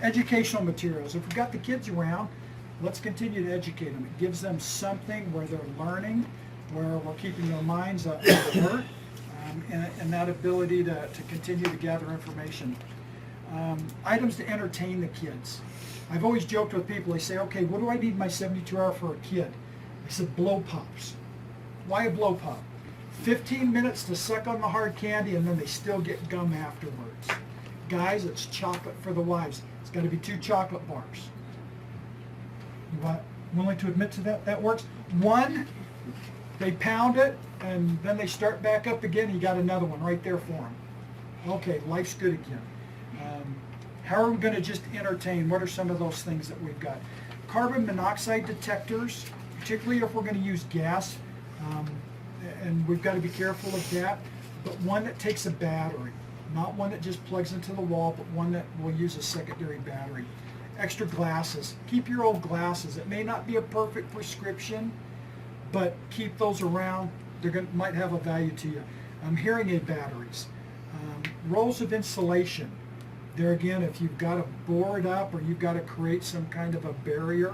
Educational materials. If we've got the kids around, let's continue to educate them. It gives them something where they're learning, where we're keeping their minds alert, and that ability to continue to gather information. Items to entertain the kids. I've always joked with people, they say, okay, what do I need my 72-hour for a kid? I said, blow pops. Why a blow pop? 15 minutes to suck on the hard candy, and then they still get gum afterwards. Guys, it's chocolate for the wives. It's got to be 2 chocolate bars. You willing to admit to that? That works. 1, they pound it, and then they start back up again. You got another one right there for them. Okay, life's good again. How are we going to just entertain? What are some of those things that we've got? Carbon monoxide detectors, particularly if we're going to use gas, and we've got to be careful of that, but one that takes a battery, not one that just plugs into the wall, but one that will use a secondary battery. Extra glasses. Keep your old glasses. It may not be a perfect prescription, but keep those around. Might have a value to you. Hearing aid batteries. Rolls of insulation. There again, if you've got to board up or you've got to create some kind of a barrier.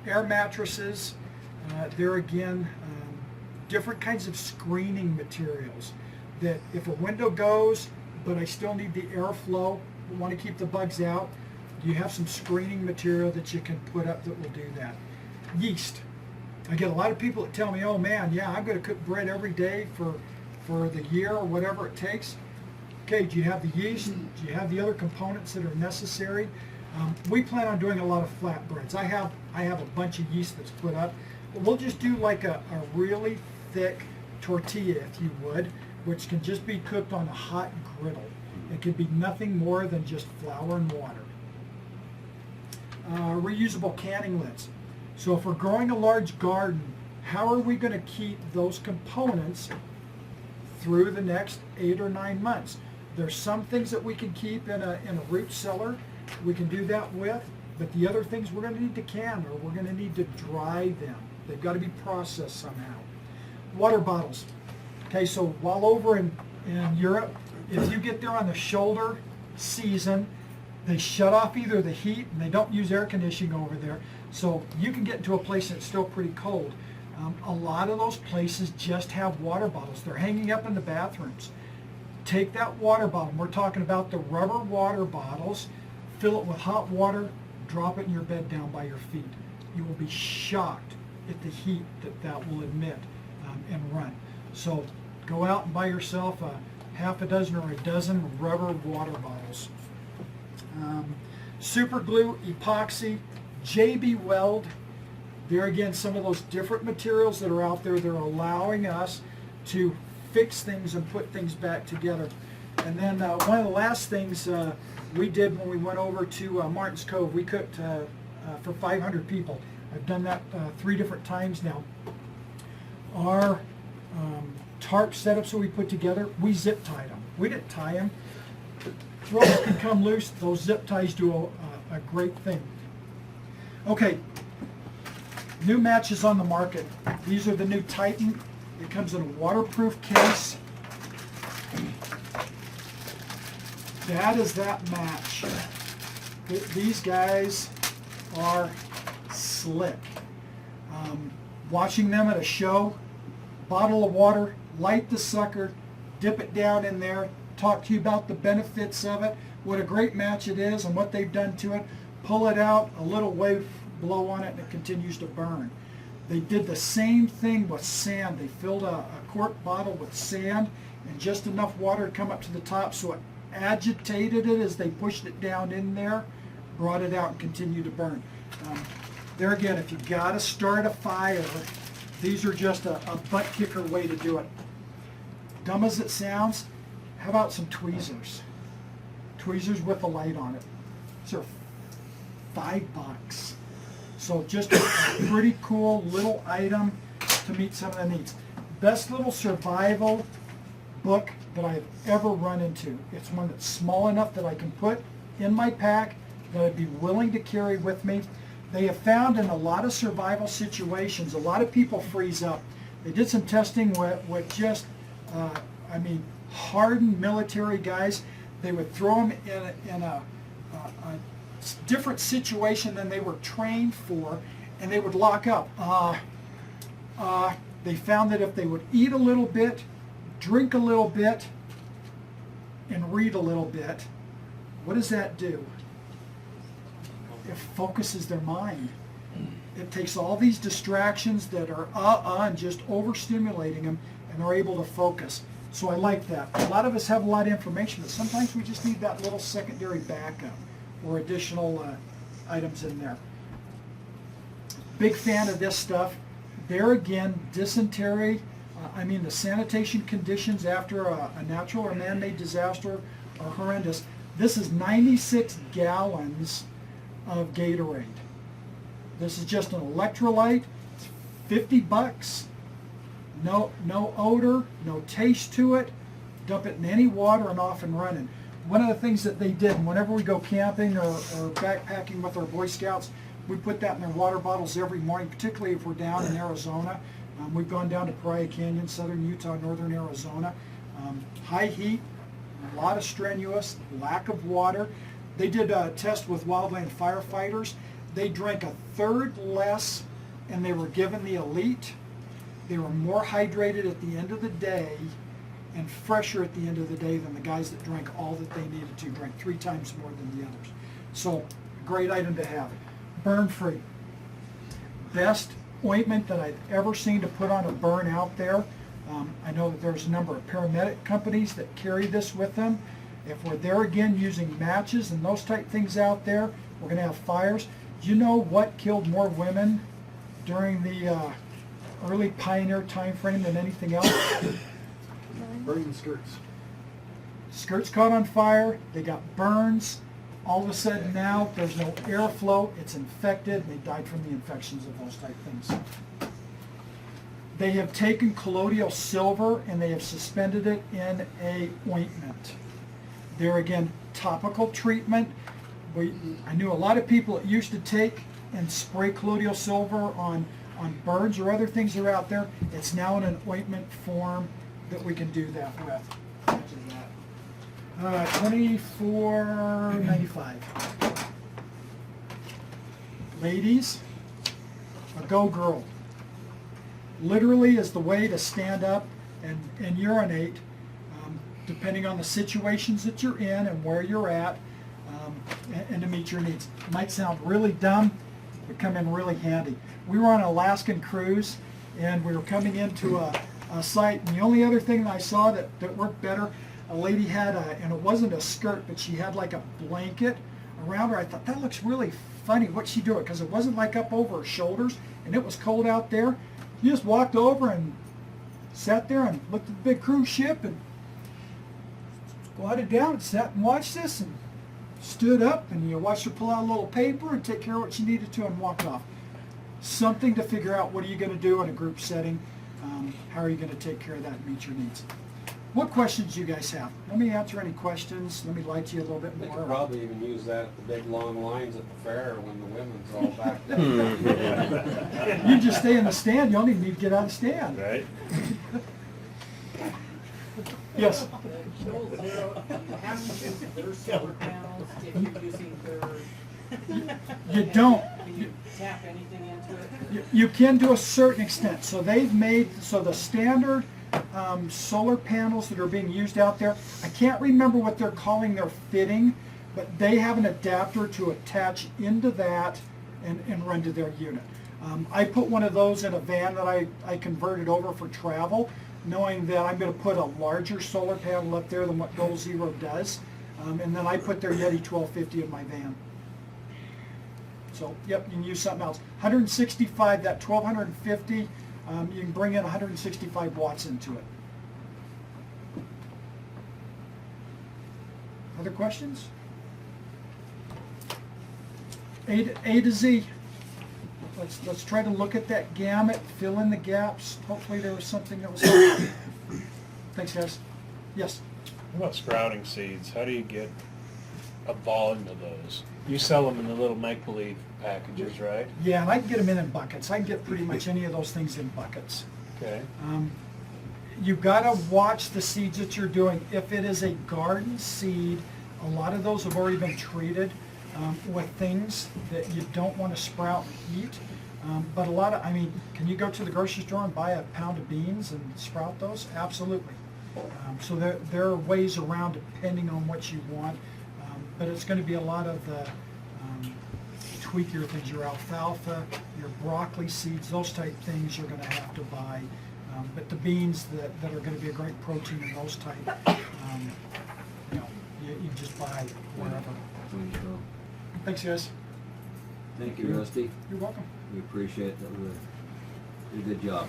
Air mattresses. There again, different kinds of screening materials. That if a window goes, but I still need the airflow, we want to keep the bugs out, you have some screening material that you can put up that will do that. Yeast. I get a lot of people that tell me, oh man, yeah, I'm going to cook bread every day for the year or whatever it takes. Okay, do you have the yeast? Do you have the other components that are necessary? We plan on doing a lot of flatbreads. I have a bunch of yeast that's put up. But we'll just do like a really thick tortilla, if you would, which can just be cooked on a hot griddle. It can be nothing more than just flour and water. Reusable canning lids. So if we're growing a large garden, how are we going to keep those components through the next 8 or 9 months? There's some things that we can keep in a root cellar. We can do that with, but the other things we're going to need to can, or we're going to need to dry them. They've got to be processed somehow. Water bottles. Okay, so while over in Europe, if you get there on the shoulder season, they shut off either the heat, and they don't use air conditioning over there, so you can get into a place that's still pretty cold. A lot of those places just have water bottles. They're hanging up in the bathrooms. Take that water bottle. We're talking about the rubber water bottles. Fill it with hot water. Drop it in your bed down by your feet. You will be shocked at the heat that will emit and run. So go out and buy yourself a half a dozen or a dozen rubber water bottles. Super glue, epoxy, JB Weld. There again, some of those different materials that are out there, they're allowing us to fix things and put things back together. And then one of the last things we did when we went over to Martin's Cove, we cooked for 500 people. I've done that 3 different times now. Our tarp setups that we put together, we zip tied them. We didn't tie them. Ropes can come loose. Those zip ties do a great thing. Okay, new matches on the market. These are the new Titan. It comes in a waterproof case. That is that match. These guys are slick. Watching them at a show, bottle of water, light the sucker, dip it down in there, talk to you about the benefits of it, what a great match it is and what they've done to it, pull it out, a little wave blow on it, and it continues to burn. They did the same thing with sand. They filled a quart bottle with sand and just enough water to come up to the top, so it agitated it as they pushed it down in there, brought it out and continued to burn. There again, if you've got to start a fire, these are just a butt kicker way to do it. Dumb as it sounds, how about some tweezers? Tweezers with a light on it. These are $5. So just a pretty cool little item to meet some of the needs. Best little survival book that I've ever run into. It's one that's small enough that I can put in my pack, that I'd be willing to carry with me. They have found in a lot of survival situations, a lot of people freeze up. They did some testing with just, hardened military guys. They would throw them in a different situation than they were trained for, and they would lock up. They found that if they would eat a little bit, drink a little bit, and read a little bit, what does that do? It focuses their mind. It takes all these distractions that are and just overstimulating them, and they're able to focus. So I like that. A lot of us have a lot of information, but sometimes we just need that little secondary backup or additional items in there. Big fan of this stuff. There again, dysentery, the sanitation conditions after a natural or man-made disaster are horrendous. This is 96 gallons of Gatorade. This is just an electrolyte. It's $50. No odor, no taste to it. Dump it in any water and off and running. One of the things that they did, whenever we go camping or backpacking with our Boy Scouts, we put that in their water bottles every morning, particularly if we're down in Arizona. We've gone down to Pariah Canyon, southern Utah, northern Arizona. High heat, a lot of strenuous, lack of water. They did a test with wildland firefighters. They drank a third less, and they were given the elite. They were more hydrated at the end of the day and fresher at the end of the day than the guys that drank all that they needed to, drank 3 times more than the others. So, great item to have. Burn free. Best ointment that I've ever seen to put on a burn out there. I know that there's a number of paramedic companies that carry this with them. If we're there again using matches and those type things out there, we're going to have fires. Do you know what killed more women during the early pioneer time frame than anything else? Burning skirts. Skirts caught on fire, they got burns. All of a sudden now there's no airflow, it's infected, and they died from the infections of those type things. They have taken colloidal silver and they have suspended it in a ointment. There again, topical treatment. I knew a lot of people that used to take and spray colloidal silver on burns or other things that are out there. It's now in an ointment form that we can do that with. $24.95. Ladies, a Go Girl. Literally is the way to stand up and urinate, depending on the situations that you're in and where you're at, and to meet your needs. It might sound really dumb, but come in really handy. We were on an Alaskan cruise, and we were coming into a site, and the only other thing that I saw that worked better, a lady had and it wasn't a skirt, but she had like a blanket around her. I thought, that looks really funny. What's she doing? Because it wasn't like up over her shoulders, and it was cold out there. You just walked over and sat there and looked at the big cruise ship and squatted down and sat and watched this and stood up, and you watched her pull out a little paper and take care of what she needed to and walk off. Something to figure out, what are you going to do in a group setting? How are you going to take care of that and meet your needs? What questions do you guys have? Let me answer any questions. Let me lie to you a little bit They more. could probably even use that at the big long lines at the fair when the women's all back there. You just stay in the stand. You don't even need to get out of the stand. Right? Yes? Goal zero, you have to use their solar panels if you're using their. You don't. Can you tap anything into it? You can to a certain extent. So they've made, so the standard solar panels that are being used out there, I can't remember what they're calling their fitting, but they have an adapter to attach into that and run to their unit. I put one of those in a van that I converted over for travel, knowing that I'm going to put a larger solar panel up there than what Goal Zero does, and then I put their Yeti 1250 in my van. So, yep, you can use something else. 165, that 1250, you can bring in 165 watts into it. Other questions? A to Z. Let's try to look at that gamut, fill in the gaps. Hopefully there was something that was helpful. Thanks, guys. Yes? What about sprouting seeds? How do you get a volume of those? You sell them in the little make-believe packages, right? Yeah, and I can get them in buckets. I can get pretty much any of those things in buckets. Okay. You've got to watch the seeds that you're doing. If it is a garden seed, a lot of those have already been treated. with things that you don't want to sprout and eat. But a lot of, I mean, can you go to the grocery store and buy a pound of beans and sprout those? Absolutely. So there are ways around depending on what you want, but it's going to be a lot of the tweakier things, your alfalfa, your broccoli seeds, those type things you're going to have to buy. But the beans that are going to be a great protein and those type, you know, you just buy wherever. Wonderful. Thanks, guys. Thank you, Rusty. You're welcome. We appreciate that. You did a good job.